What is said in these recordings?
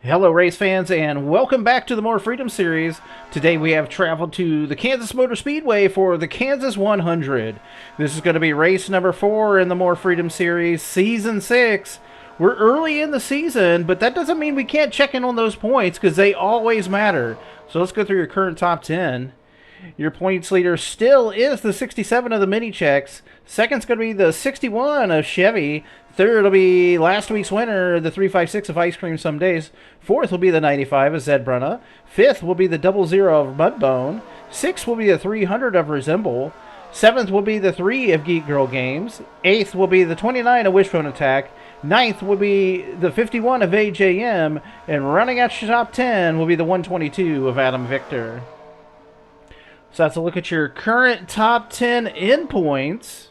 Hello race fans and welcome back to the More Freedom series. Today we have traveled to the Kansas Motor Speedway for the Kansas 100. This is going to be race number 4 in the More Freedom series, season 6. We're early in the season, but that doesn't mean we can't check in on those points because they always matter. So let's go through your current top 10. Your points leader still is the 67 of the mini checks. Second's going to be the 61 of Chevy. Third will be last week's winner, the 356 of Ice Cream Some Days. Fourth will be the 95 of Zed Brunna. Fifth will be the 00 of Mudbone. Sixth will be the 300 of Resemble. Seventh will be the 3 of Geek Girl Games. Eighth will be the 29 of Wishbone Attack. Ninth will be the 51 of AJM. And running out your top 10 will be the 122 of Adam Victor. So that's a look at your current top 10 in points.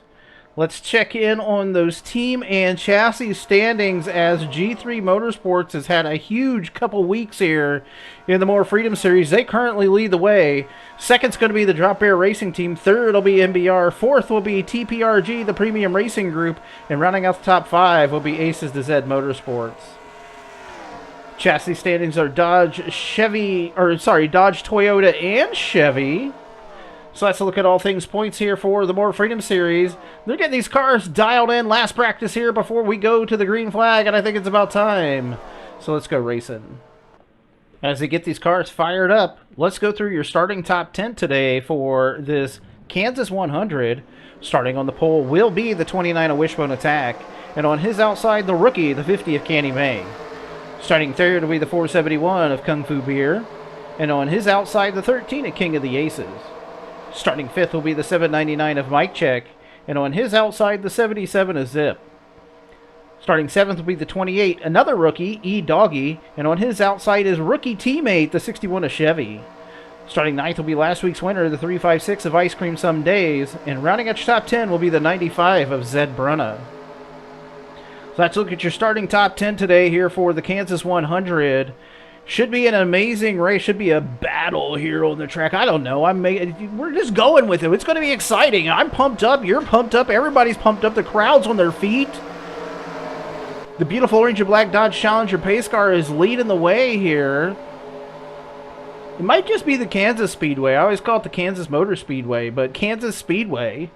Let's check in on those team and chassis standings as G3 Motorsports has had a huge couple weeks here in the More Freedom Series. They currently lead the way. Second's going to be the Drop Bear Racing Team. Third will be MBR. Fourth will be TPRG, the Premium Racing Group. And rounding out the top 5 will be Aces to Zed Motorsports. Chassis standings are Dodge, Toyota, and Chevy. So let's look at all things points here for the More Freedom Series. They're getting these cars dialed in last practice here before we go to the green flag, and I think it's about time. So let's go racing. As they get these cars fired up, let's go through your starting top 10 today for this Kansas 100. Starting on the pole will be the 29 of Wishbone Attack, and on his outside, the rookie, the 50 of Candy May. Starting third will be the 471 of Kung Fu Beer, and on his outside, the 13 of King of the Aces. Starting fifth will be the 799 of Mike Check, and on his outside, the 77 of Zip. Starting seventh will be the 28, another rookie, E Doggy, and on his outside is rookie teammate, the 61 of Chevy. Starting ninth will be last week's winner, the 356 of Ice Cream Some Days, and rounding out your top 10 will be the 95 of Zed Brunna. So let's look at your starting top 10 today here for the Kansas 100. Should be an amazing race. Should be a battle here on the track. I don't know. We're just going with it. It's going to be exciting. I'm pumped up. You're pumped up. Everybody's pumped up. The crowd's on their feet. The beautiful orange and black Dodge Challenger pace car is leading the way here. It might just be the Kansas Speedway. I always call it the Kansas Motor Speedway, but Kansas Speedway.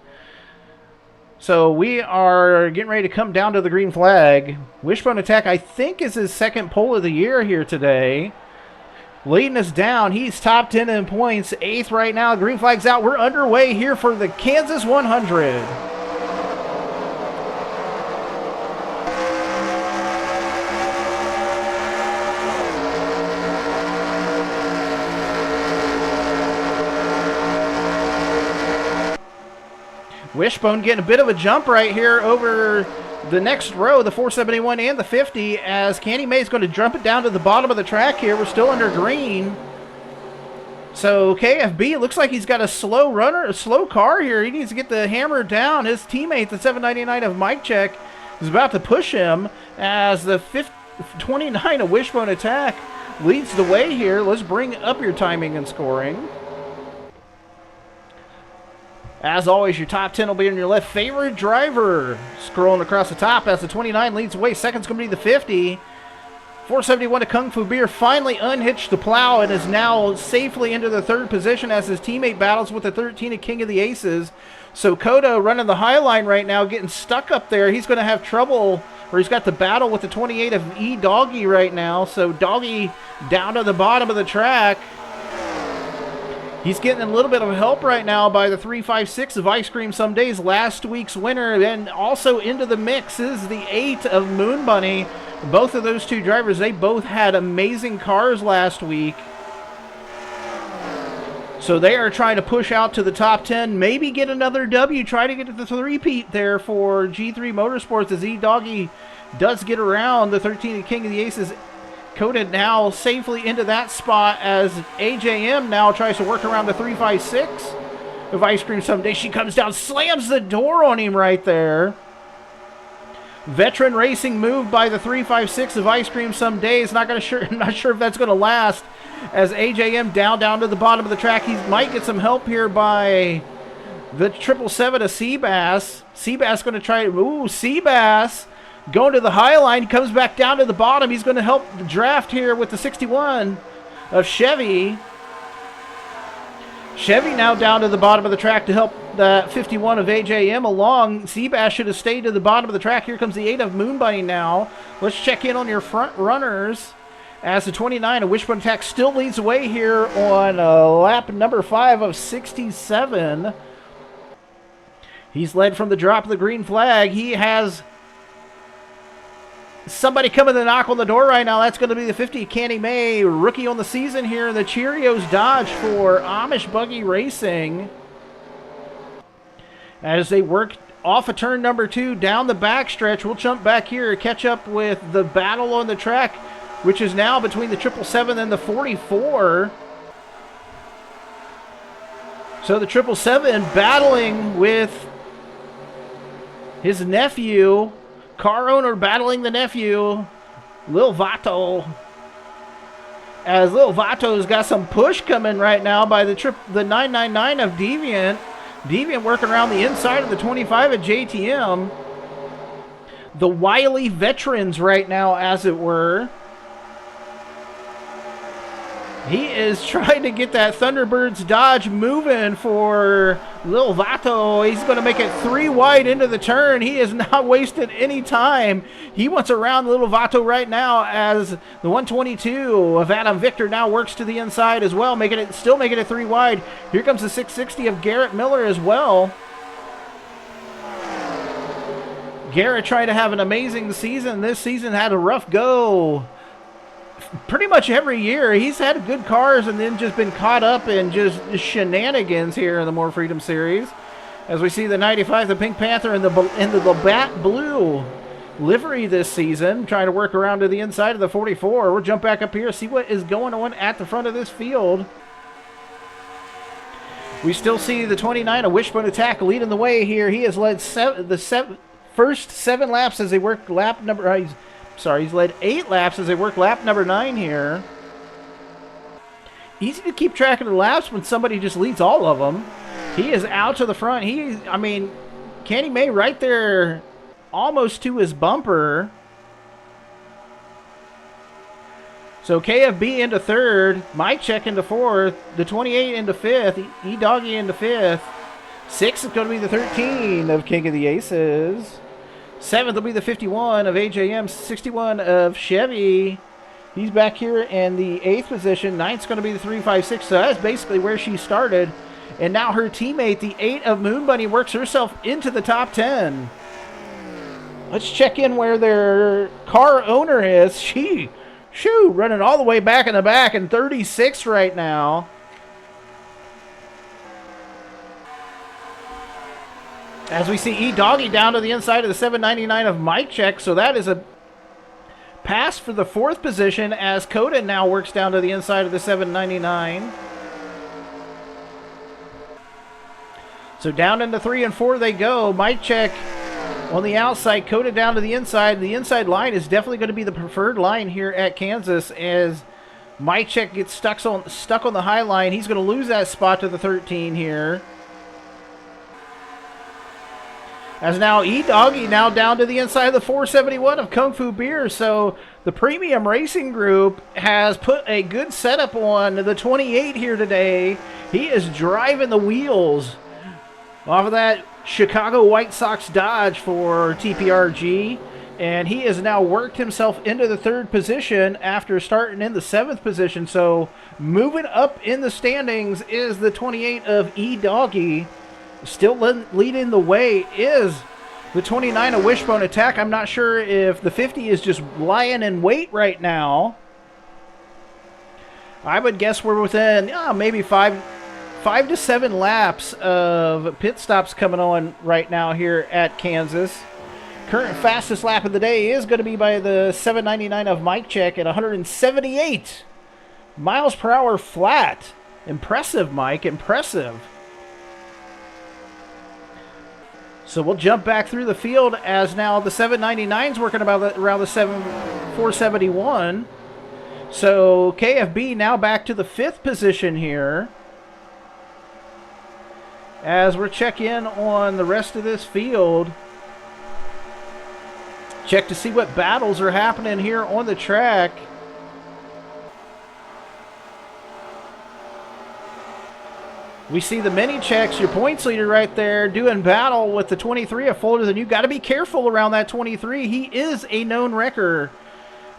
So we are getting ready to come down to the green flag. Wishbone Attack, I think, is his second pole of the year here today. Leading us down. He's top 10 in points. 8th right now. Green flag's out. We're underway here for the Kansas 100. Wishbone getting a bit of a jump right here over the next row, the 471 and the 50, as Candy May's going to jump it down to the bottom of the track here. We're still under green. So KFB looks like he's got a slow car here. He needs to get the hammer down. His teammate, the 799 of Mike Check, is about to push him as the 29 of Wishbone Attack leads the way here. Let's bring up your timing and scoring. As always, your top 10 will be on your left. Favorite driver scrolling across the top as the 29 leads the way. Second's going to be the 50. 471 to Kung Fu Beer finally unhitched the plow and is now safely into the third position as his teammate battles with the 13 of King of the Aces. So Kodo running the high line right now, getting stuck up there. He's going to have trouble, or he's got the battle with the 28 of E Doggy right now. So Doggy down to the bottom of the track. He's getting a little bit of help right now by the 356 of Ice Cream Some Days, last week's winner. And also into the mix is the 8 of Moon Bunny. Both of those two drivers, they both had amazing cars last week. So they are trying to push out to the top 10, maybe get another W, try to get to the three-peat there for G3 Motorsports as E-Doggy does get around the 13 King of the Aces. Coded now safely into that spot as AJM now tries to work around the 356 of Ice Cream Someday. She comes down, slams the door on him right there. Veteran Racing moved by the 356 of Ice Cream Someday. I'm not sure if that's going to last as AJM down to the bottom of the track. He might get some help here by the 777 of Seabass. Seabass going to try. Ooh, Seabass Going to the high line, comes back down to the bottom. He's going to help the draft here with the 61 of Chevy. Chevy now down to the bottom of the track to help the 51 of AJM along. Seabass should have stayed to the bottom of the track. Here comes the 8 of Moon Bunny now. Let's check in on your front runners as the 29 of Wishbone Attack still leads the way here on lap number 5 of 67. He's led from the drop of the green flag. He has somebody coming to knock on the door right now. That's going to be the 50, Candy May, rookie on the season here in the Cheerios Dodge for Amish Buggy Racing. As they work off of turn number 2 down the backstretch, we'll jump back here, catch up with the battle on the track, which is now between the 777 and the 44. So the 777 battling with his nephew, car owner battling the nephew, Lil Vato. As Lil Vato's got some push coming right now by the 999 of Deviant. Deviant working around the inside of the 25 at JTM. The wily veterans right now, as it were. He is trying to get that Thunderbird's Dodge moving for Lil Vato. He's going to make it 3 wide into the turn. He has not wasted any time. He wants around Lil Vato right now as the 122 of Adam Victor now works to the inside as well, still making it 3 wide. Here comes the 660 of Garrett Miller as well. Garrett tried to have an amazing season. This season had a rough go. Pretty much every year he's had good cars and then just been caught up in just shenanigans here in the More Freedom Series. As we see the 95, the Pink Panther in the Labatt Blue livery this season, trying to work around to the inside of the 44. We'll jump back up here, see what is going on at the front of this field. We still see the 29 of Wishbone Attack leading the way here. He has led first 7 laps as they work lap number... he's led 8 laps as they work lap number 9 here. Easy to keep track of the laps when somebody just leads all of them. He is out to the front. Candy May right there almost to his bumper. So KFB into 3rd, Mike Check into 4th, the 28 into 5th, E-Doggy into 5th. 6th is going to be the 13 of King of the Aces. 7th will be the 51 of AJM, 61 of Chevy. He's back here in the 8th position. 9th's going to be the 356, so that's basically where she started. And now her teammate, the 8 of Moon Bunny, works herself into the top 10. Let's check in where their car owner is. Running all the way back in the back in 36 right now. As we see E-Doggy down to the inside of the 799 of Mike Check. So that is a pass for the 4th position as Coda now works down to the inside of the 799. So down into 3 and 4 they go. Mike Check on the outside, Coda down to the inside. The inside line is definitely going to be the preferred line here at Kansas as Mike Check gets stuck on the high line. He's going to lose that spot to the 13 here. As now E-Doggy now down to the inside of the 471 of Kung Fu Beer. So the Premium Racing Group has put a good setup on the 28 here today. He is driving the wheels off of that Chicago White Sox Dodge for TPRG. And he has now worked himself into the 3rd position after starting in the 7th position. So moving up in the standings is the 28 of E-Doggy. Still leading the way is the 29 of Wishbone Attack. I'm not sure if the 50 is just lying in wait right now. I would guess we're within maybe 5 to 7 laps of pit stops coming on right now here at Kansas. Current fastest lap of the day is going to be by the 799 of Mike Check at 178 miles per hour flat. Impressive, Mike. Impressive. So we'll jump back through the field as now the 799's working around the 471. So KFB now back to the 5th position here. As we're checking in on the rest of this field. Check to see what battles are happening here on the track. We see the mini checks, your points leader right there, doing battle with the 23 of Fuller Than You. Got to be careful around that 23. He is a known wrecker,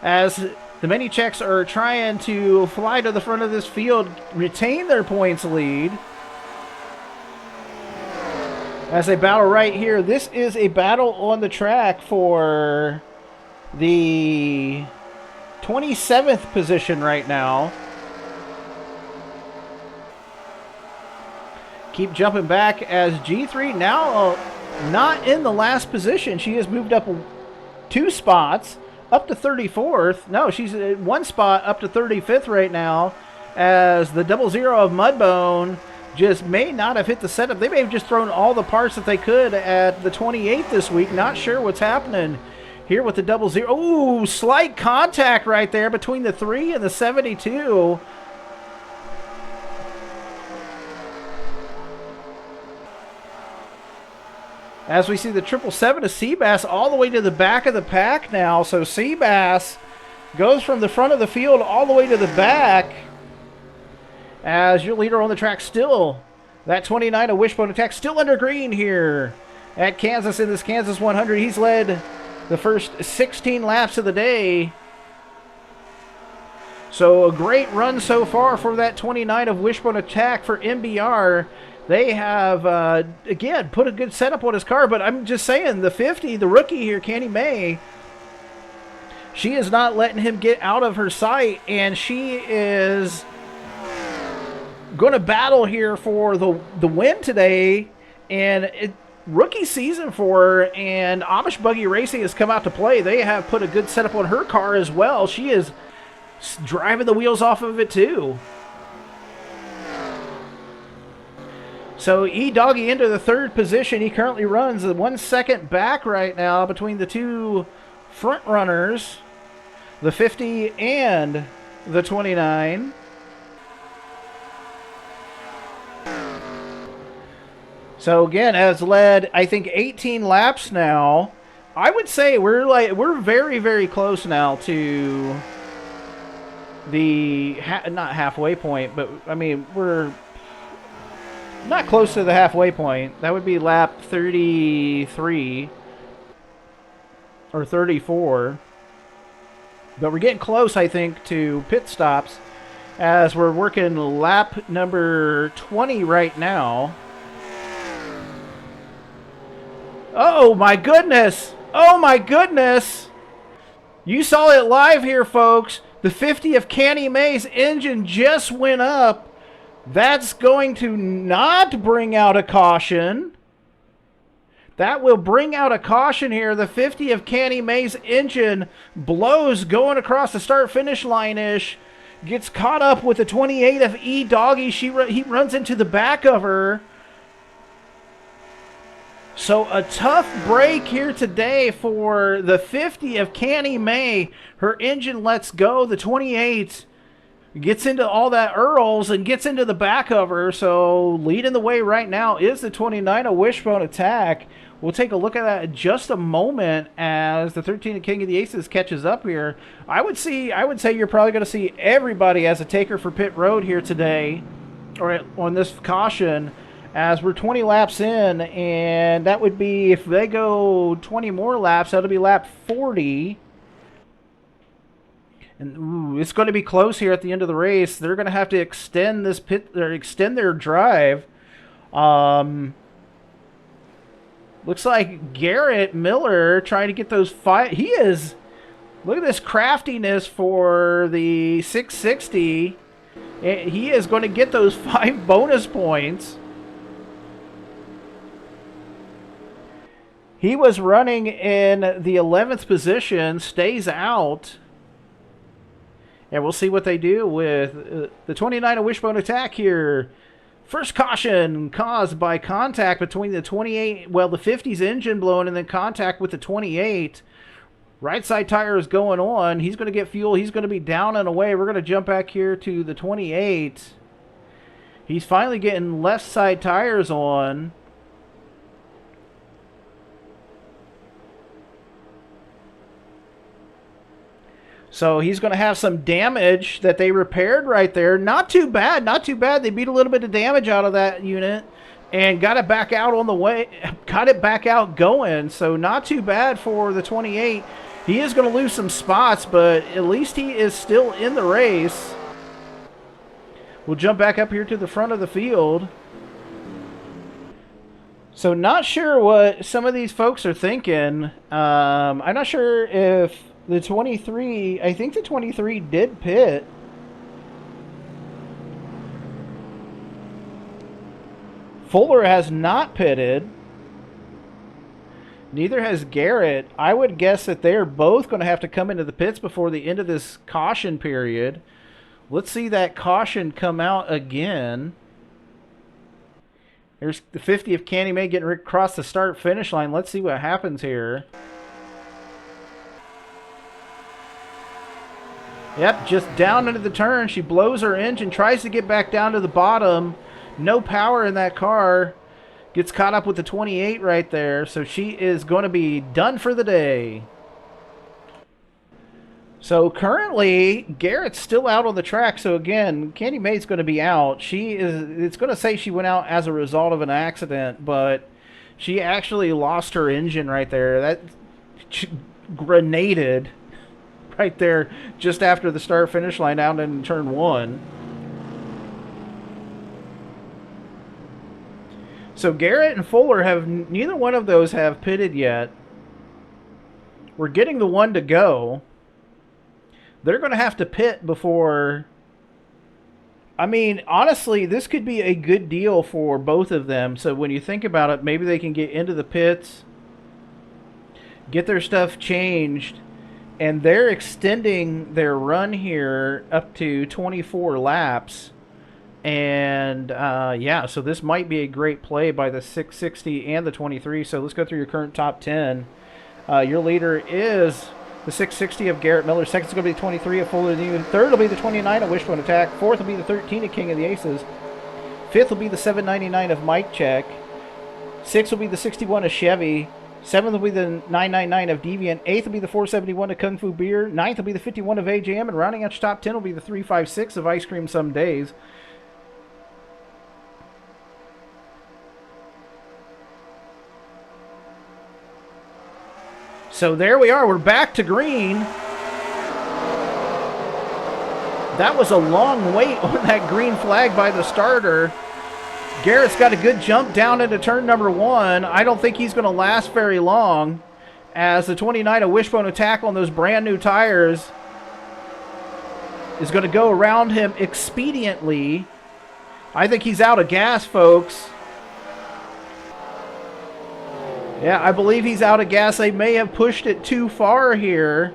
as the mini checks are trying to fly to the front of this field, retain their points lead. As they battle right here, this is a battle on the track for the 27th position right now. Keep jumping back as G3 now not in the last position. She has moved up 2 spots up to 34th. No, she's 1 spot up to 35th right now, as the 00 of Mudbone just may not have hit the setup. They may have just thrown all the parts that they could at the 28th this week. Not sure what's happening here with the 00. Ooh, slight contact right there between the 3 and the 72. As we see the 777 of Seabass all the way to the back of the pack now. So Seabass goes from the front of the field all the way to the back, as your leader on the track still, that 29 of Wishbone Attack, still under green here at Kansas in this Kansas 100. He's led the first 16 laps of the day. So a great run so far for that 29 of Wishbone Attack for MBR. They have, again, put a good setup on his car, but I'm just saying, the 50, the rookie here, Candy May, she is not letting him get out of her sight, and she is going to battle here for the win today. And rookie season for her, and Amish Buggy Racing has come out to play. They have put a good setup on her car as well. She is driving the wheels off of it too. So E-Doggy into the 3rd position. He currently runs 1 second back right now between the 2 front runners, the 50 and the 29. So again, has led, I think, 18 laps now. I would say we're very, very close now to the not halfway point, but I mean, we're not close to the halfway point. That would be lap 33 or 34. But we're getting close, I think, to pit stops, as we're working lap number 20 right now. Oh my goodness! Oh my goodness! You saw it live here, folks. The 50 of Canny May's engine just went up. That's going to not bring out a caution. That will bring out a caution here. The 50 of Canny May's engine blows going across the start-finish line-ish. Gets caught up with the 28 of E-Doggy. He runs into the back of her. So a tough break here today for the 50 of Canny May. Her engine lets go. The 28 gets into all that Earls and gets into the back of her. So leading the way right now is the 29 of Wishbone Attack. We'll take a look at that in just a moment as the 13 of King of the Aces catches up here. I would say you're probably going to see everybody as a taker for pit road here today, or on this caution, as we're 20 laps in, and that would be, if they go 20 more laps, that'll be lap 40. And ooh, it's going to be close here at the end of the race. They're going to have to extend this pit, or extend their drive. Looks like Garrett Miller trying to get those 5. He is, look at this craftiness for the 660. He is going to get those 5 bonus points. He was running in the 11th position, stays out. And we'll see what they do with the 29 of Wishbone Attack here. First caution caused by contact between the 28, well, the 50's engine blowing, and then contact with the 28. Right side tire is going on. He's going to get fuel. He's going to be down and away. We're going to jump back here to the 28. He's finally getting left side tires on. So he's going to have some damage that they repaired right there. Not too bad, not too bad. They beat a little bit of damage out of that unit and got it back out on the way, got it back out going. So not too bad for the 28. He is going to lose some spots, but at least he is still in the race. We'll jump back up here to the front of the field. So not sure what some of these folks are thinking. I'm not sure if the 23, I think the 23 did pit. Fuller has not pitted. Neither has Garrett. I would guess that they're both going to have to come into the pits before the end of this caution period. Let's see that caution come out again. There's the 50 of Candy May getting across the start-finish line. Let's see what happens here. Yep, just down into the turn. She blows her engine, tries to get back down to the bottom. No power in that car. Gets caught up with the 28 right there. So she is going to be done for the day. So currently, Garrett's still out on the track. So again, Candy May's going to be out. It's going to say she went out as a result of an accident, but she actually lost her engine right there. That grenaded right there just after the start-finish line out in turn 1. So Garrett and Fuller neither one of those have pitted yet. We're getting the one to go. They're going to have to pit before... I mean, honestly, this could be a good deal for both of them. So when you think about it, maybe they can get into the pits, get their stuff changed, and they're extending their run here up to 24 laps. And, yeah, so this might be a great play by the 660 and the 23. So let's go through your current top 10. Your leader is the 660 of Garrett Miller. Second is going to be the 23 of Fuller New. Third will be the 29 of Wishbone Attack. Fourth will be the 13 of King of the Aces. Fifth will be the 799 of Mike Check. Sixth will be the 61 of Chevy. Seventh will be the 999 of Deviant. Eighth will be the 471 of Kung Fu Beer. Ninth will be the 51 of AJM. And rounding out your top 10 will be the 356 of Ice Cream Some Days. So there we are. We're back to green. That was a long wait on that green flag by the starter. Garrett's got a good jump down into turn number 1. I don't think he's going to last very long, as the 29 of Wishbone Attack on those brand new tires is going to go around him expediently. I think he's out of gas, folks. Yeah, I believe he's out of gas. They may have pushed it too far here.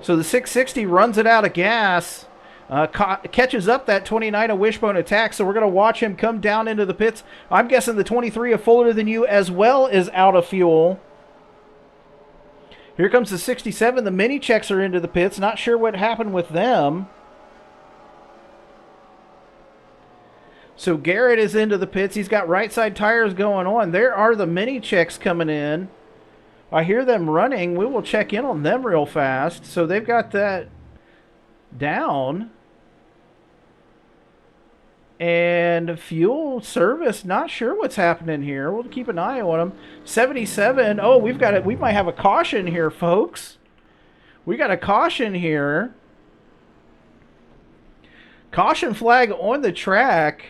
So the 660 runs it out of gas. Catches up that 29 of Wishbone Attack. So we're going to watch him come down into the pits. I'm guessing the 23 of Fuller Than You as well is out of fuel. Here comes the 67. The mini checks are into the pits. Not sure what happened with them. So Garrett is into the pits. He's got right side tires going on. There are the mini checks coming in. I hear them running. We will check in on them real fast. So they've got that down. And fuel service, not sure what's happening here. We'll keep an eye on them. 77. Oh, we've got it. We might have a caution here, folks. We got a caution here. Caution flag on the track.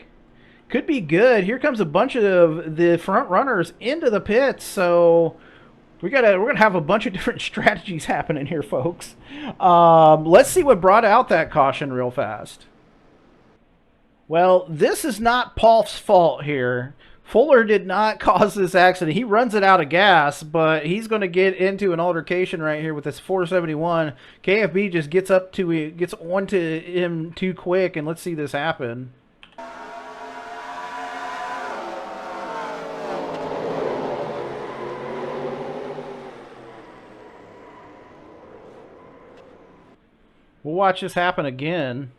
Could be good. Here comes a bunch of the front runners into the pits. So we're gonna have a bunch of different strategies happening here, folks. Let's see what brought out that caution real fast. Well, this is not Paul's fault here. Fuller did not cause this accident. He runs it out of gas, but he's going to get into an altercation right here with this 471. KFB just gets onto him too quick, and let's see this happen. We'll watch this happen again.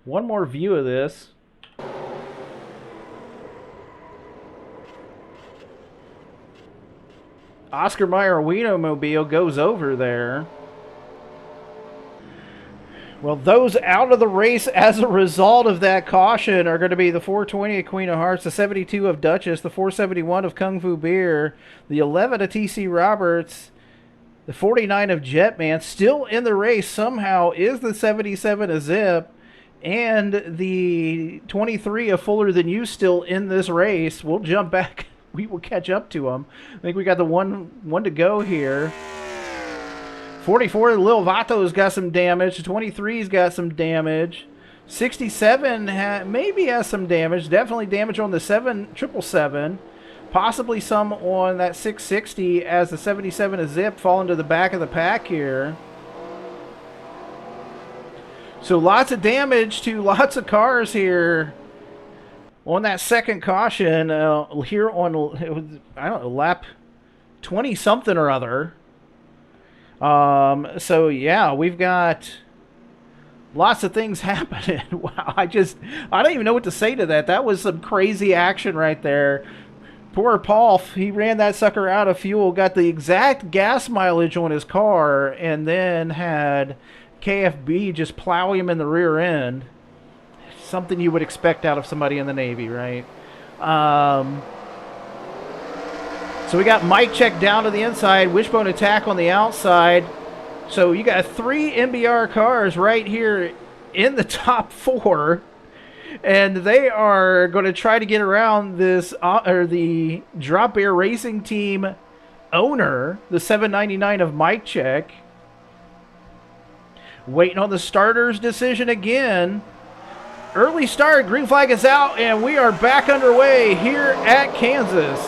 One more view of this. Oscar Mayer Wienermobile goes over there. Well, those out of the race as a result of that caution are going to be the 420 of Queen of Hearts, the 72 of Duchess, the 471 of Kung Fu Beer, the 11 of TC Roberts, the 49 of Jetman. Still in the race somehow is the 77 of Zip, and the 23 of Fuller Than You still in this race. We'll jump back. We will catch up to them. I think we got the one to go here. 44, Lil Vato's got some damage. 23's got some damage. 67 maybe has some damage. Definitely damage on the 777. Possibly some on that 660 as the 77 of Zip fall into the back of the pack here. So lots of damage to lots of cars here on that second caution here on, I don't know, lap 20-something or other. So yeah, we've got lots of things happening. Wow, I don't even know what to say to that. That was some crazy action right there. Poor Paul, he ran that sucker out of fuel, got the exact gas mileage on his car, and then had KFB just plow him in the rear end. Something you would expect out of somebody in the Navy, right? So we got Mike Check down to the inside, Wishbone Attack on the outside. So you got 3 MBR cars right here in the top 4. And they are going to try to get around this, or the Drop Air Racing Team owner, the 799 of Mike Check. Waiting on the starter's decision again. Early start, green flag is out, and we are back underway here at Kansas.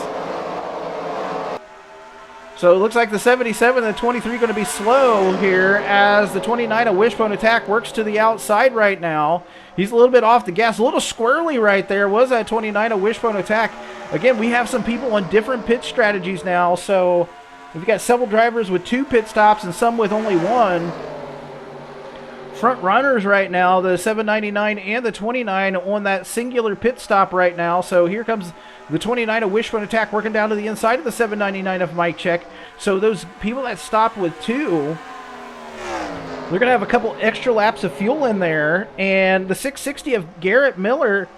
So it looks like the 77 and the 23 going to be slow here as the 29 of Wishbone Attack works to the outside right now. He's a little bit off the gas, a little squirrely right there. Was that 29 of Wishbone Attack? Again, we have some people on different pit strategies now. So we've got several drivers with 2 pit stops and some with only 1. Front runners right now, the 799 and the 29 on that singular pit stop right now. So here comes the 29 of Wishbone Attack working down to the inside of the 799 of Mike Check. So those people that stopped with 2, they're going to have a couple extra laps of fuel in there. And the 660 of Garrett Miller,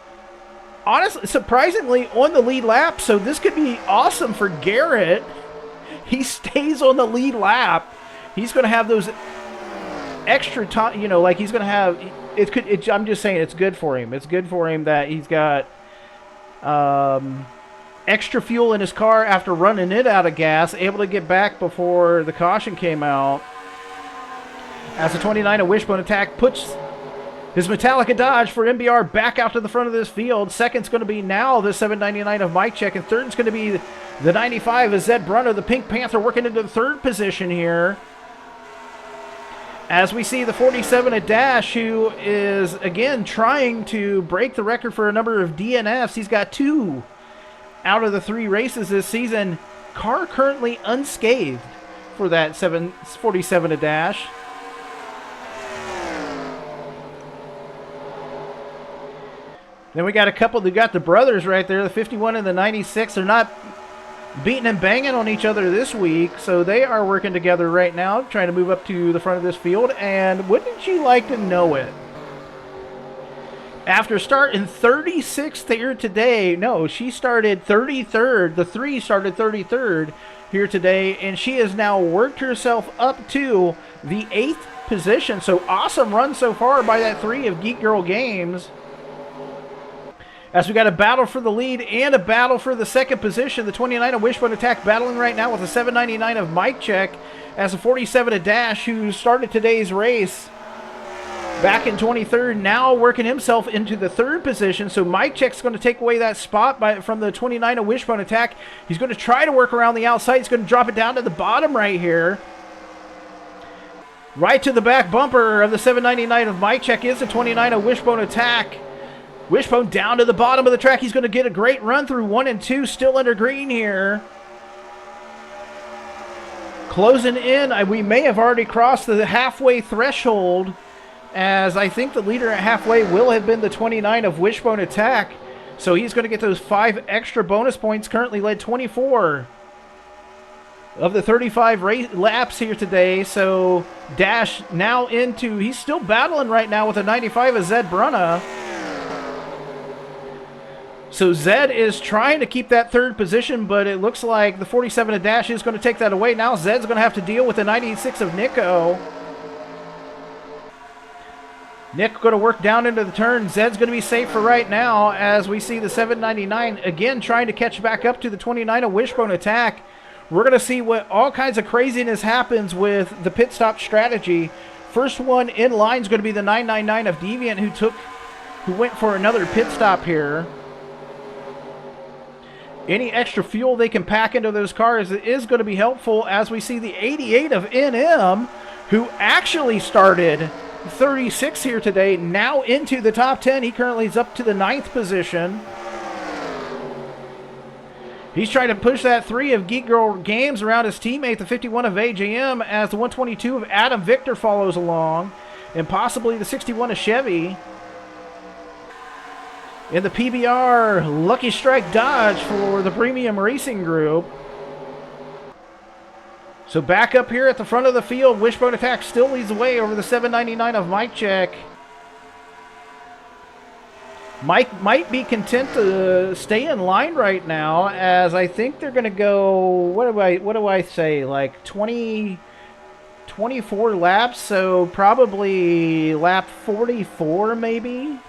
honestly, surprisingly, on the lead lap. So this could be awesome for Garrett. He stays on the lead lap. He's going to have those extra time, you know, like he's going to have, I'm just saying it's good for him. It's good for him that he's got extra fuel in his car after running it out of gas, able to get back before the caution came out. As the 29 of Wishbone Attack puts his Metallica Dodge for MBR back out to the front of this field. Second's going to be now the 799 of Mike Check, and third's going to be the 95 of Zed Brunner, the Pink Panther, working into the third position here. As we see the 47 of Dash, who is, again, trying to break the record for a number of DNFs. He's got 2 out of the 3 races this season. Car currently unscathed for that 47 of Dash. Then we got a couple, we got the brothers right there, the 51 and the 96. They're not beating and banging on each other this week, so they are working together right now, trying to move up to the front of this field. And wouldn't you like to know it? After starting 36th here today, no, she started 33rd. The 3 started 33rd here today, and she has now worked herself up to the 8th position. So awesome run so far by that 3 of Geek Girl Games. As we got a battle for the lead and a battle for the second position. The 29 of Wishbone Attack battling right now with the 799 of Mike Check. As the 47 of Dash, who started today's race back in 23rd, now working himself into the 3rd position. So Mike Check's going to take away that spot from the 29 of Wishbone Attack. He's going to try to work around the outside. He's going to drop it down to the bottom right here. Right to the back bumper of the 799 of Mike Check is the 29 of Wishbone Attack. Wishbone down to the bottom of the track. He's going to get a great run through 1 and 2, still under green here. Closing in. We may have already crossed the halfway threshold as I think the leader at halfway will have been the 29 of Wishbone Attack. So he's going to get those 5 extra bonus points, currently led 24 of the 35 laps here today. So Dash now into, he's still battling right now with a 95 of Zed Brunna. So Zed is trying to keep that 3rd position, but it looks like the 47 of Dash is going to take that away. Now Zed's going to have to deal with the 96 of Nico. Nick going to work down into the turn. Zed's going to be safe for right now as we see the 799 again trying to catch back up to the 29 of Wishbone Attack. We're going to see what all kinds of craziness happens with the pit stop strategy. First one in line is going to be the 999 of Deviant who went for another pit stop here. Any extra fuel they can pack into those cars is going to be helpful as we see the 88 of NM who actually started 36 here today, now into the top 10. He currently is up to the 9th position. He's trying to push that 3 of Geek Girl Games around his teammate, the 51 of AJM, as the 122 of Adam Victor follows along, and possibly the 61 of Chevy. In the PBR, Lucky Strike Dodge for the Premium Racing Group. So back up here at the front of the field, Wishbone Attack still leads the way over the 799 of Mike Check. Mike might be content to stay in line right now, as I think they're going to go, what do I say, like 24 laps, so probably lap 44 maybe?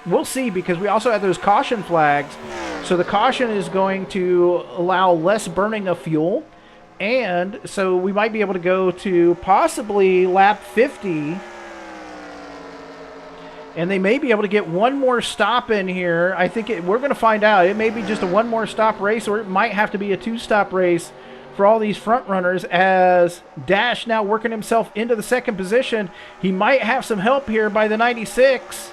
We'll see, because we also have those caution flags. So the caution is going to allow less burning of fuel. And so we might be able to go to possibly lap 50. And they may be able to get one more stop in here. I think we're going to find out. It may be just a one more stop race, or it might have to be a 2-stop race for all these front runners, as Dash now working himself into the 2nd position. He might have some help here by the 96.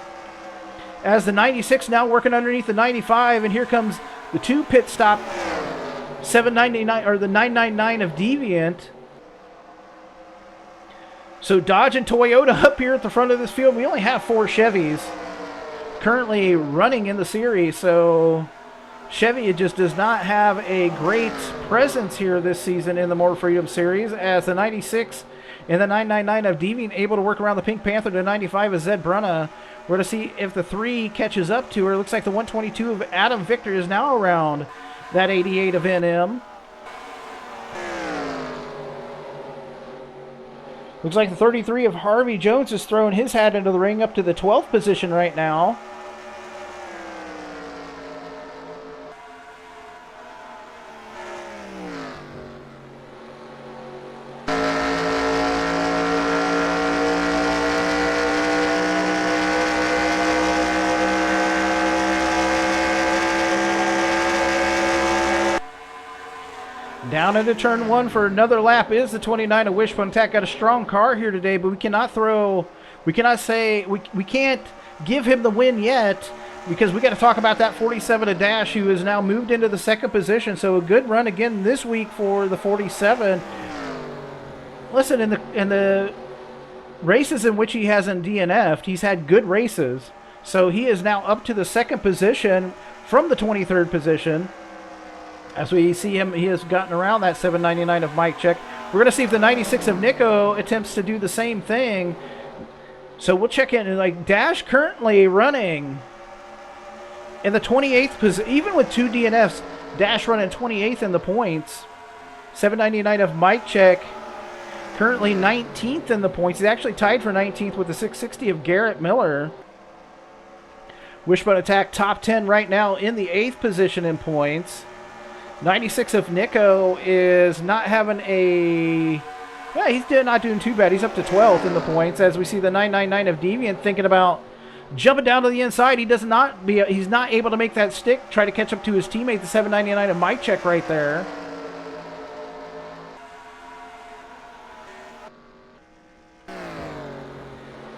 As the 96 now working underneath the 95, and here comes the 2 pit stop 799 or the 999 of Deviant. So Dodge and Toyota up here at the front of this field. We only have 4 Chevys currently running in the series, so Chevy just does not have a great presence here this season in the More Freedom series, as the 96 and the 999 of Deviant able to work around the Pink Panther to 95 of Zed Brunna. We're going to see if the 3 catches up to her. Looks like the 122 of Adam Victor is now around that 88 of NM. Looks like the 33 of Harvey Jones is throwing his hat into the ring, up to the 12th position right now. Down into turn 1 for another lap is the 29 of Wishbone Attack. Got a strong car here today, but we cannot give him the win yet, because we got to talk about that 47 of Dash, who has now moved into the 2nd position. So a good run again this week for the 47. Listen, in the races in which he hasn't DNF'd, he's had good races. So he is now up to the 2nd position from the 23rd position. As we see him, he has gotten around that 799 of Mike Check. We're going to see if the 96 of Nico attempts to do the same thing. So we'll check in. Like, Dash currently running in the 28th position. Even with 2 DNFs, Dash running 28th in the points. 799 of Mike Check currently 19th in the points. He's actually tied for 19th with the 660 of Garrett Miller. Wishbone Attack top 10 right now in the 8th position in points. 96 of Nico is not having a... Yeah, he's not doing too bad. He's up to 12th in the points, as we see the 999 of Deviant thinking about jumping down to the inside. He's not able to make that stick, try to catch up to his teammate, the 799 of Mike Check right there.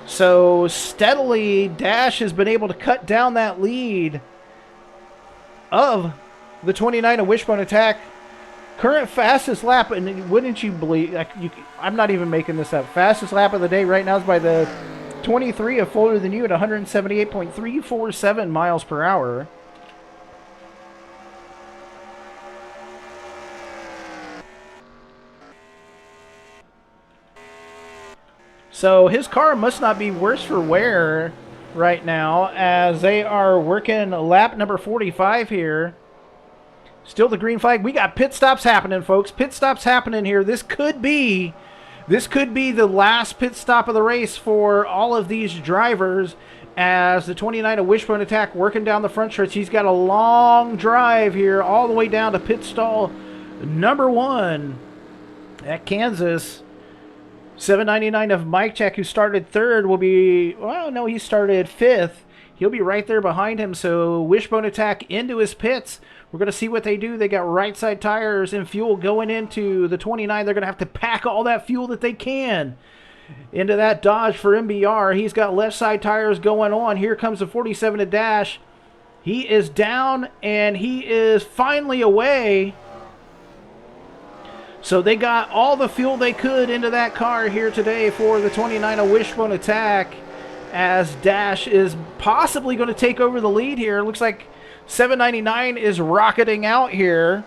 So steadily, Dash has been able to cut down that lead of the 29 of Wishbone Attack. Current fastest lap, and wouldn't you believe, I'm not even making this up, fastest lap of the day right now is by the 23 of fuller than you at 178.347 miles per hour. So his car must not be worse for wear right now, as they are working lap number 45 here. Still the green flag. We got pit stops happening, folks. Pit stops happening here. This could be the last pit stop of the race for all of these drivers, as the 29 of Wishbone Attack working down the front stretch. He's got a long drive here all the way down to pit stall number 1 at Kansas. 799 of Mike Check, who started 3rd, will be, well, no, he started 5th. He'll be right there behind him. So Wishbone Attack into his pits. We're going to see what they do. They got right side tires and fuel going into the 29. They're going to have to pack all that fuel that they can into that Dodge for MBR. He's got left side tires going on. Here comes the 47 to Dash. He is down and he is finally away. So they got all the fuel they could into that car here today for the 29 of Wishbone Attack, as Dash is possibly going to take over the lead here. Looks like 799 is rocketing out here.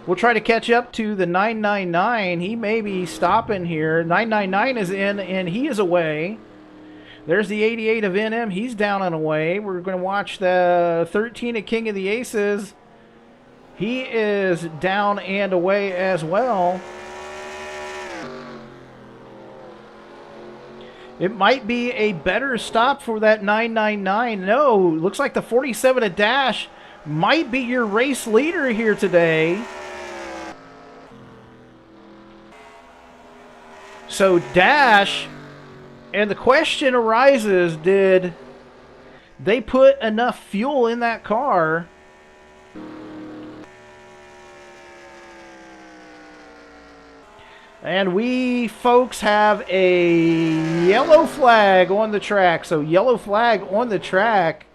We'll try to catch up to the 999. He may be stopping here. 999 is in and he is away. There's the 88 of NM. He's down and away. We're going to watch the 13 of King of the Aces. He is down and away as well. It might be a better stop for that 999. No, looks like the 47 of Dash might be your race leader here today. So Dash, and the question arises, did they put enough fuel in that car? And we, folks, have a yellow flag on the track. So yellow flag on the track.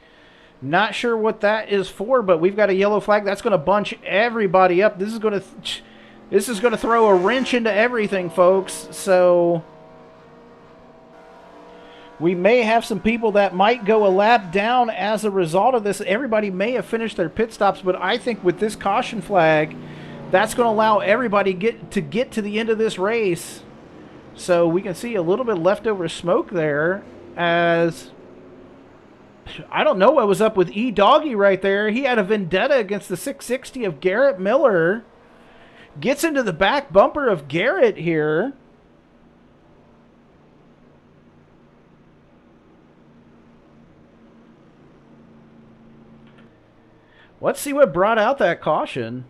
Not sure what that is for, but we've got a yellow flag. That's going to bunch everybody up. This is going to throw a wrench into everything, folks. So we may have some people that might go a lap down as a result of this. Everybody may have finished their pit stops, but I think with this caution flag, that's going to allow everybody to get to the end of this race. So we can see a little bit leftover smoke there, as I don't know what was up with E-Doggy right there. He had a vendetta against the 660 of Garrett Miller. Gets into the back bumper of Garrett here. Let's see what brought out that caution.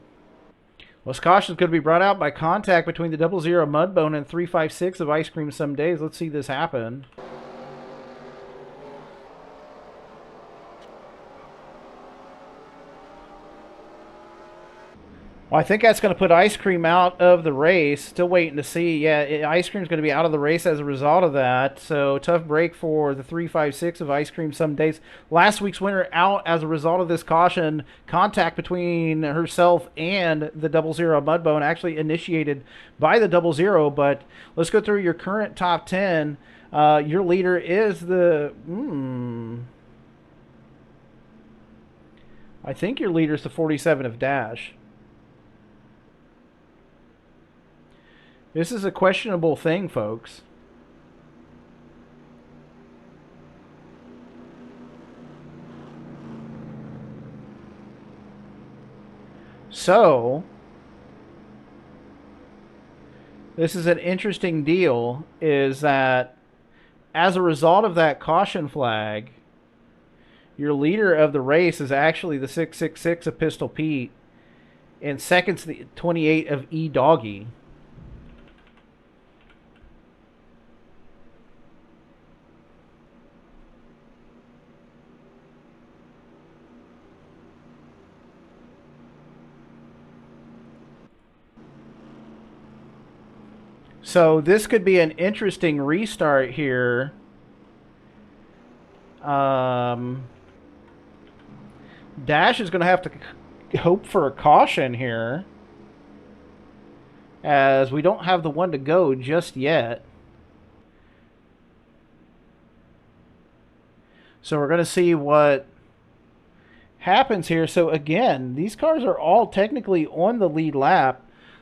Well, this caution is going to be brought out by contact between the 00 Mudbone and 356 of Ice Cream Some Days. Let's see this happen. Well, I think that's going to put Ice Cream out of the race. Still waiting to see. Yeah, Ice Cream's going to be out of the race as a result of that. So, tough break for the 356 of Ice Cream Some Days. Last week's winner out as a result of this caution. Contact between herself and the 00 Mudbone, actually initiated by the 00. But let's go through your current top 10. Your leader is the... I think your leader is the 47 of Dash. This is a questionable thing, folks. So, this is an interesting deal, is that as a result of that caution flag, your leader of the race is actually the 666 of Pistol Pete, and second's the 28 of E-Doggy. So this could be an interesting restart here. Dash is going to have to hope for a caution here, as we don't have the one to go just yet. So we're going to see what happens here. So again, these cars are all technically on the lead lap.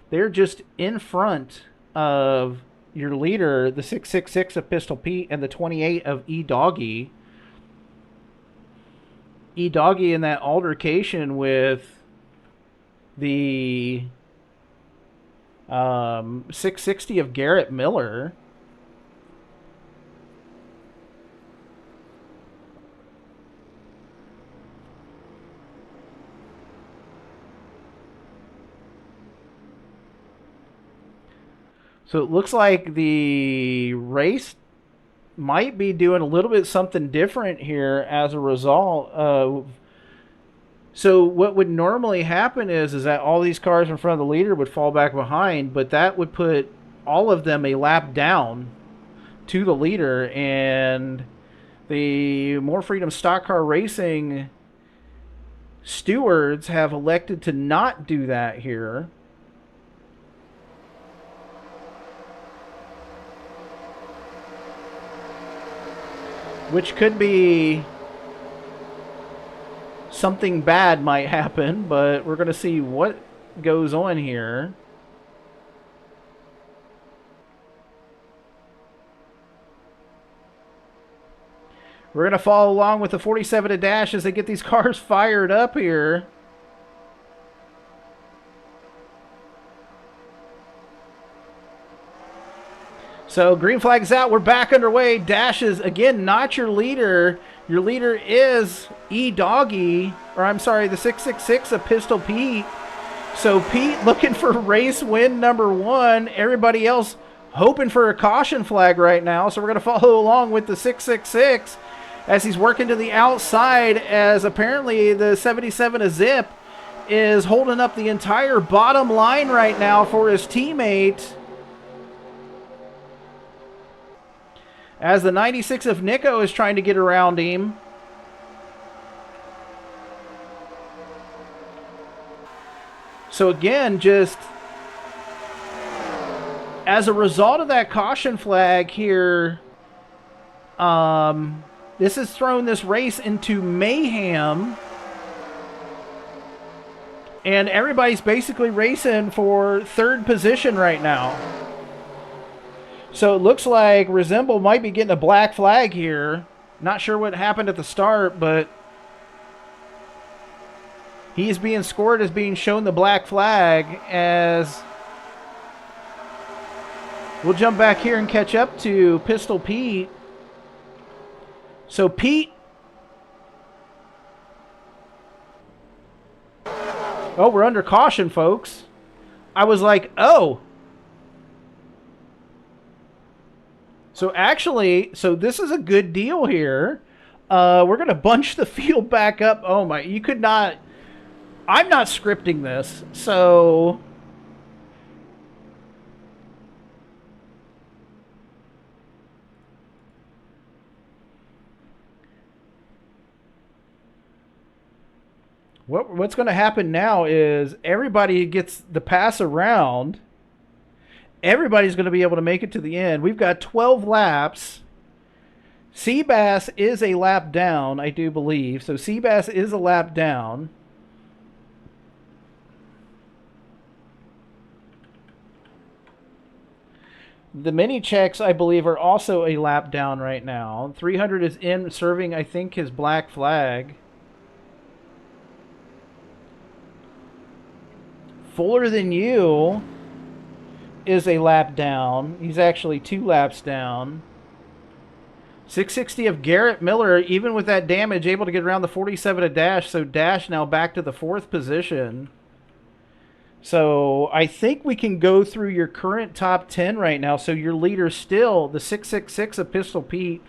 They're just in front of your leader, the 666 of Pistol Pete and the 28 of E-Doggy. E-Doggy in that altercation with the 660 of Garrett Miller. So it looks like the race might be doing a little bit something different here as a result of... So what would normally happen is that all these cars in front of the leader would fall back behind, but that would put all of them a lap down to the leader, and the More Freedom Stock Car Racing stewards have elected to not do that here. Which could be something bad might happen, but we're going to see what goes on here. We're going to follow along with the 47 to dash as they get these cars fired up here. So green flag's out. We're back underway. Dashes, again, not your leader. Your leader is E-Doggy, or I'm sorry, the 666 of Pistol Pete. So Pete looking for race win number 1. Everybody else hoping for a caution flag right now. So we're going to follow along with the 666 as he's working to the outside, as apparently the 77 of Zip is holding up the entire bottom line right now for his teammate. As the 96 of Nico is trying to get around him. So again, just as a result of that caution flag here, this has thrown this race into mayhem. And everybody's basically racing for third position right now. So it looks like Resemble might be getting a black flag here. Not sure what happened at the start, but he is being scored as being shown the black flag, as we'll jump back here and catch up to Pistol Pete. So Pete... Oh, we're under caution, folks. I was like, oh... So actually, this is a good deal here. We're going to bunch the field back up. Oh my, you could not... I'm not scripting this, so... What's going to happen now is everybody gets the pass around. Everybody's going to be able to make it to the end. We've got 12 laps. Seabass is a lap down, I do believe. So Seabass is a lap down. The mini checks, I believe, are also a lap down right now. 300 is in, serving, I think, his black flag. Fuller Than You is a lap down. He's actually 2 laps down. 660 of Garrett Miller, even with that damage, able to get around the 47 of Dash. So Dash now back to the 4th position. So I think we can go through your current top 10 right now. So your leader still, the 666 of Pistol Pete.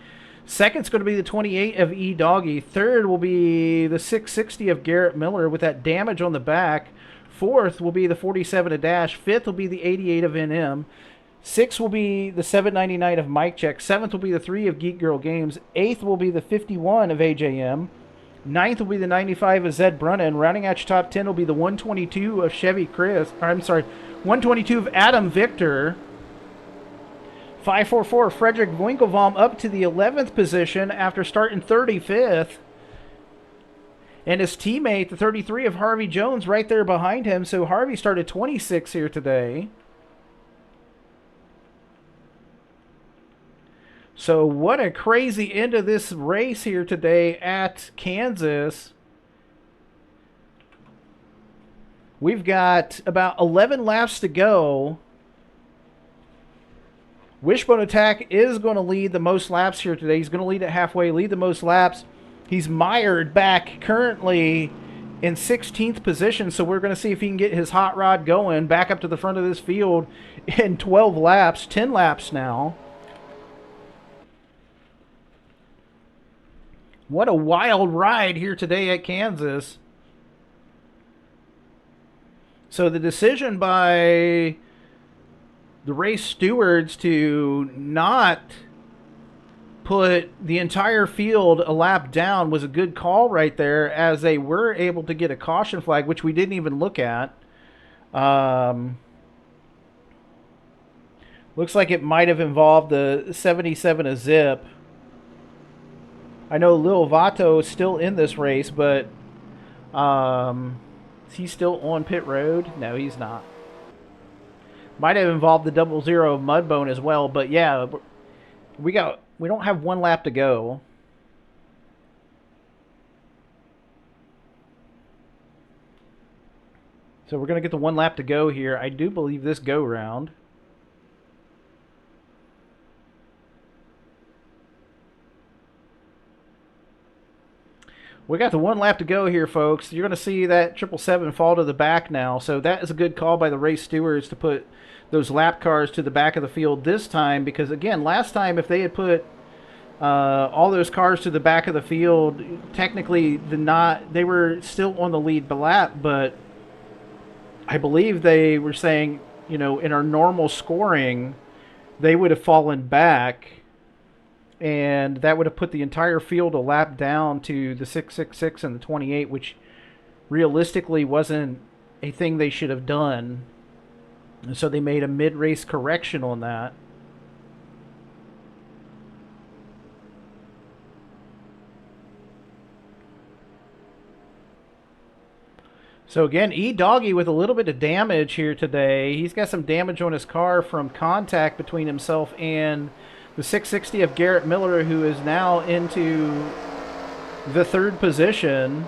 Second's going to be the 28 of E-Doggy. Third will be the 660 of Garrett Miller with that damage on the back. Fourth will be the 47 of Dash. Fifth will be the 88 of NM. Sixth will be the 799 of Mike Check. Seventh will be the 3 of Geek Girl Games. Eighth will be the 51 of AJM. Ninth will be the 95 of Zed Brunna, and rounding out your top 10 will be the 122 of Chevy Chris. Or, I'm sorry, 122 of Adam Victor. 544 Frederick Winkelbaum up to the 11th position after starting 35th. And his teammate, the 33 of Harvey Jones, right there behind him. So Harvey started 26 here today. So what a crazy end of this race here today at Kansas. We've got about 11 laps to go. Wishbone Attack is going to lead the most laps here today. He's going to lead it halfway, lead the most laps. He's mired back currently in 16th position, so we're going to see if he can get his hot rod going back up to the front of this field in 12 laps, 10 laps now. What a wild ride here today at Kansas. So the decision by the race stewards to not put the entire field a lap down was a good call right there, as they were able to get a caution flag, which we didn't even look at. Looks like it might have involved the 77 of Zip. I know Lil Vato is still in this race, but is he still on pit road? No, he's not. Might have involved the 00 of Mudbone as well, but yeah, we don't have one lap to go. So we're going to get the one lap to go here. I do believe this go round. We got the one lap to go here, folks. You're going to see that 777 fall to the back now. So that is a good call by the race stewards to put those lap cars to the back of the field this time. Because, again, last time if they had put all those cars to the back of the field, technically they were still on the lead lap. But I believe they were saying, you know, in our normal scoring, they would have fallen back. And that would have put the entire field a lap down to the 666 and the 28, which realistically wasn't a thing they should have done. And so they made a mid-race correction on that. So again, E-Doggy with a little bit of damage here today. He's got some damage on his car from contact between himself and the 660 of Garrett Miller, who is now into the third position.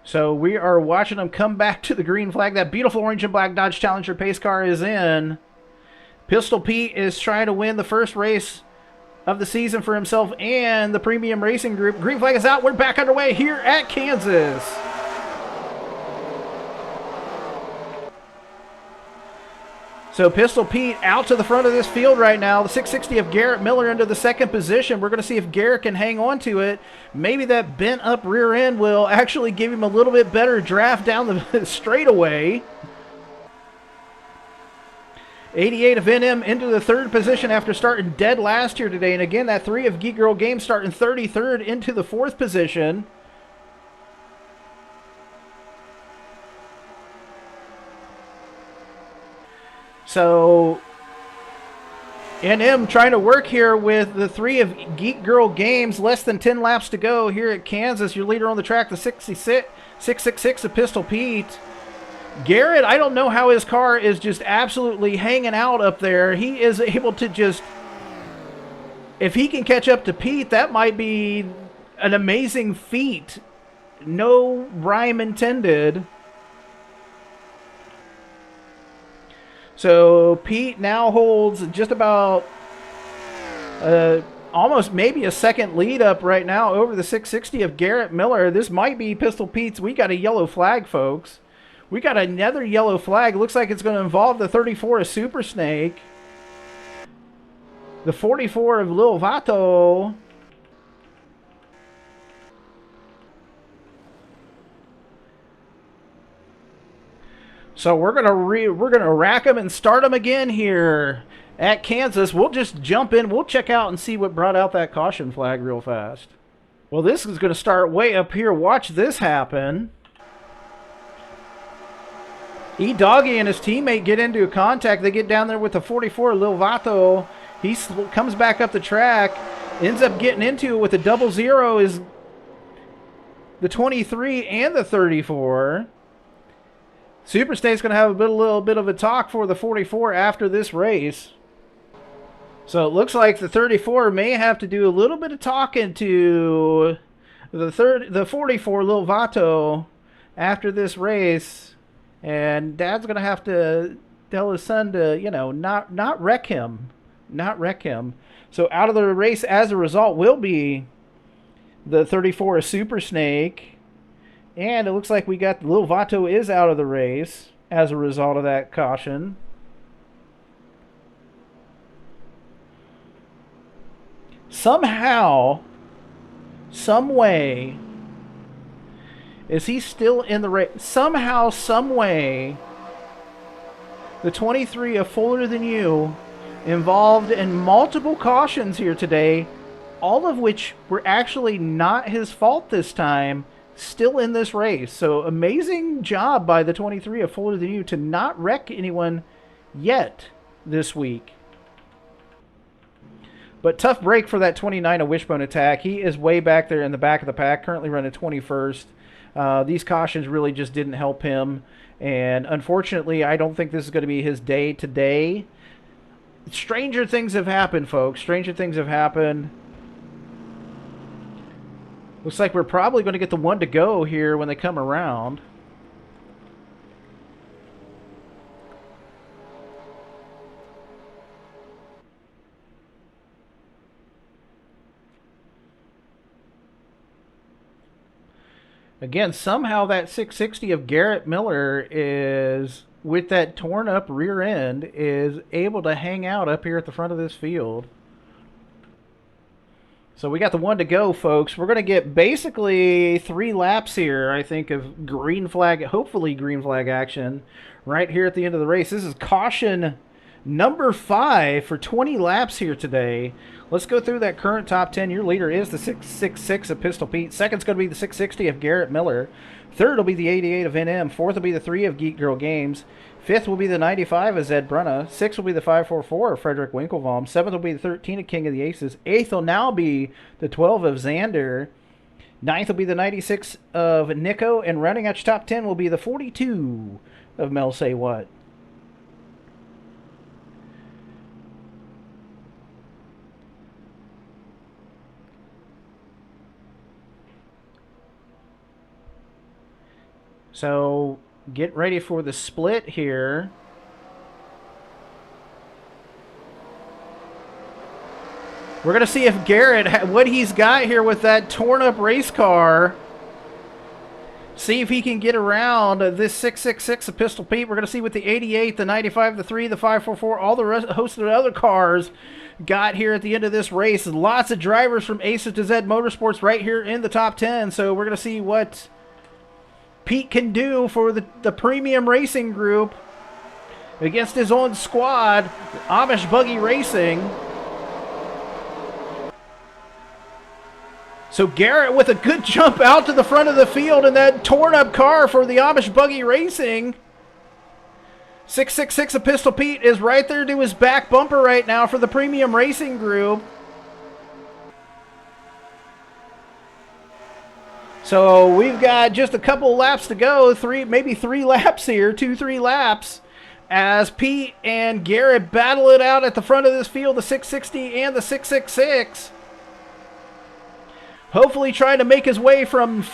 So we are watching them come back to the green flag. That beautiful orange and black Dodge Challenger pace car is in. Pistol Pete is trying to win the first race of the season for himself and the Premium Racing Group. Green flag is out. We're back underway here at Kansas. So Pistol Pete out to the front of this field right now. The 660 of Garrett Miller into the second position. We're going to see if Garrett can hang on to it. Maybe that bent up rear end will actually give him a little bit better draft down the straightaway. 88 of NM into the third position after starting dead last year today. And again, that 3 of Geek Girl Games starting 33rd into the fourth position. So NM trying to work here with the 3 of Geek Girl Games. Less than 10 laps to go here at Kansas. Your leader on the track, the 666 of Pistol Pete. Garrett, I don't know how his car is just absolutely hanging out up there. He is able to just, if he can catch up to Pete, that might be an amazing feat. No rhyme intended. So Pete now holds just about almost maybe a second lead up right now over the 660 of Garrett Miller. This might be Pistol Pete's. We got a yellow flag, folks. We got another yellow flag. Looks like it's going to involve the 34 of Super Snake. The 44 of Lil Vato. So we're gonna rack them and start them again here at Kansas. We'll just jump in. We'll check out and see what brought out that caution flag real fast. Well, this is going to start way up here. Watch this happen. E-Doggy and his teammate get into a contact. They get down there with the 44, Lil Vato. He comes back up the track, ends up getting into it with the 00 is the 23 and the 34. Superstate's going to have a little bit of a talk for the 44 after this race. So it looks like the 34 may have to do a little bit of talking to the 44 Lil Vato after this race, and Dad's gonna have to tell his son to, you know, not wreck him. So out of the race as a result will be the 34 Super Snake, and it looks like we got Lil Vato is out of the race as a result of that caution. Somehow, some way, is he still in the race? Somehow, some way, the 23 of Fuller Than You involved in multiple cautions here today, all of which were actually not his fault this time, still in this race. So amazing job by the 23 of Fuller Than You to not wreck anyone yet this week. But tough break for that 29 of Wishbone Attack. He is way back there in the back of the pack, currently running 21st. These cautions really just didn't help him. And unfortunately, I don't think this is going to be his day today. Stranger things have happened, folks. Stranger things have happened. Looks like we're probably going to get the one to go here when they come around. Again, somehow that 660 of Garrett Miller is, with that torn up rear end, is able to hang out up here at the front of this field. So we got the one to go, folks. We're going to get basically 3 laps here, I think, of green flag, hopefully green flag action right here at the end of the race. This is caution number 5 for 20 laps here today. Let's go through that current top 10. Your leader is the 666 of Pistol Pete. Second's going to be the 660 of Garrett Miller. Third will be the 88 of NM. Fourth will be the 3 of Geek Girl Games. Fifth will be the 95 of Zed Brunna. Sixth will be the 544 of Frederick Winklebaum. Seventh will be the 13 of King of the Aces. Eighth will now be the 12 of Xander. Ninth will be the 96 of Nico. And running out your top 10 will be the 42 of Mel Say What. So get ready for the split here. We're going to see if Garrett, what he's got here with that torn up race car. See if he can get around this 666 of Pistol Pete. We're going to see what the 88, the 95, the 3, the 544, all the rest, host of the other cars got here at the end of this race. Lots of drivers from Aces to Z Motorsports right here in the top 10. So we're going to see what Pete can do for the premium racing group against his own squad, Amish Buggy Racing. So Garrett with a good jump out to the front of the field in that torn up car for the Amish Buggy Racing. 666 of Pistol Pete is right there to his back bumper right now for the premium racing group. So we've got just a couple laps to go, maybe 3 laps here, 2-3 laps, as Pete and Garrett battle it out at the front of this field, the 660 and the 666. Hopefully trying to make his way from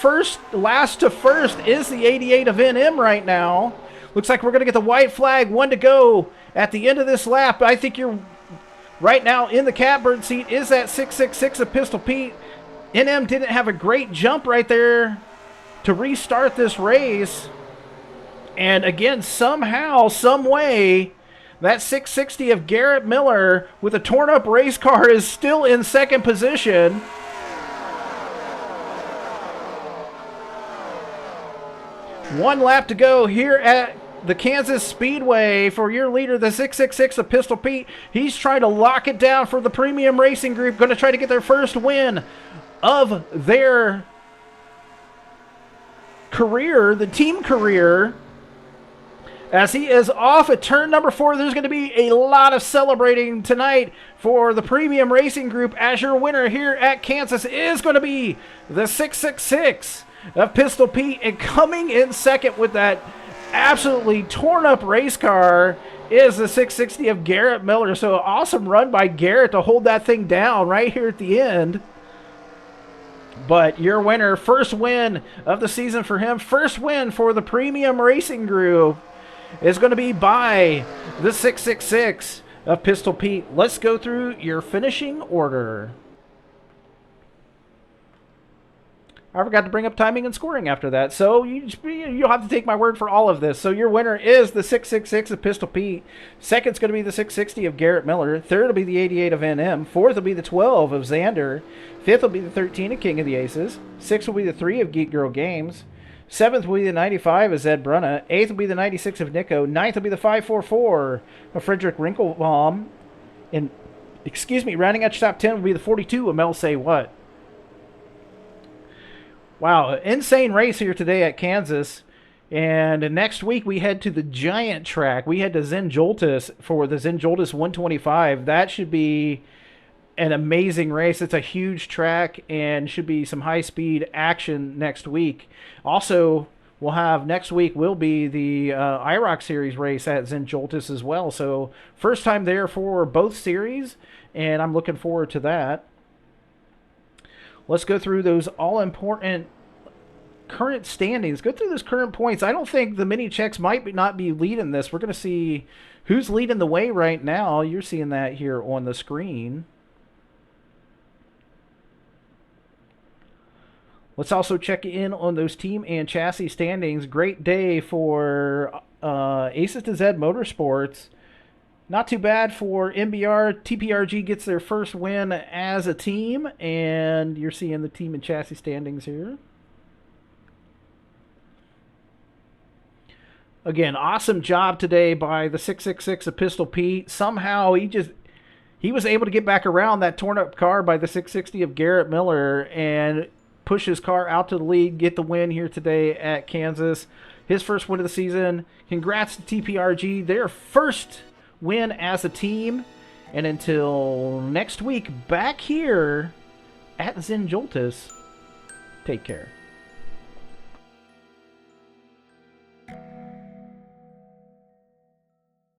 last to first is the 88 of NM right now. Looks like we're going to get the white flag, 1 to go at the end of this lap. I think you're right now in the catbird seat is that 666 of Pistol Pete. NM didn't have a great jump right there to restart this race. And again, somehow, some way, that 660 of Garrett Miller with a torn up race car is still in second position. One lap to go here at the Kansas Speedway for your leader, the 666 of Pistol Pete. He's trying to lock it down for the Premium Racing Group. Going to try to get their first win of their career, the team career. As he is off at turn number 4, there's going to be a lot of celebrating tonight for the Premium Racing Group, as your winner here at Kansas is going to be the 666 of Pistol Pete. And coming in second with that absolutely torn up race car is the 660 of Garrett Miller. So awesome run by Garrett to hold that thing down right here at the end. But your winner, first win of the season for him, first win for the Premium Racing Group, is going to be by the 666 of Pistol Pete. Let's go through your finishing order. I forgot to bring up timing and scoring after that, so you'll have to take my word for all of this. So your winner is the 666 of Pistol Pete. Second's going to be the 660 of Garrett Miller. Third will be the 88 of NM. Fourth will be the 12 of Xander. Fifth will be the 13 of King of the Aces. Sixth will be the 3 of Geek Girl Games. Seventh will be the 95 of Zed Brunna. Eighth will be the 96 of Nico. Ninth will be the 544 of Frederick Wrinklebaum. And, rounding out your top 10 will be the 42 of Mel Say What. Wow, insane race here today at Kansas. And next week we head to the giant track. We head to Zinjoltis for the Zinjoltis 125. That should be an amazing race. It's a huge track and should be some high-speed action next week. Also, we'll have next week will be the IROC Series race at Zinjoltis as well. So first time there for both series, and I'm looking forward to that. Let's go through those all-important current standings. Go through those current points. I don't think the mini checks might not be leading this. We're going to see who's leading the way right now. You're seeing that here on the screen. Let's also check in on those team and chassis standings. Great day for Aces to Zed Motorsports. Not too bad for MBR. TPRG gets their first win as a team, and you're seeing the team and chassis standings here. Again, awesome job today by the 666 of Pistol Pete. Somehow he was able to get back around that torn up car by the 660 of Garrett Miller and push his car out to the lead, get the win here today at Kansas. His first win of the season. Congrats to TPRG. Their first win as a team. And until next week, back here at Zinjoltis, take care.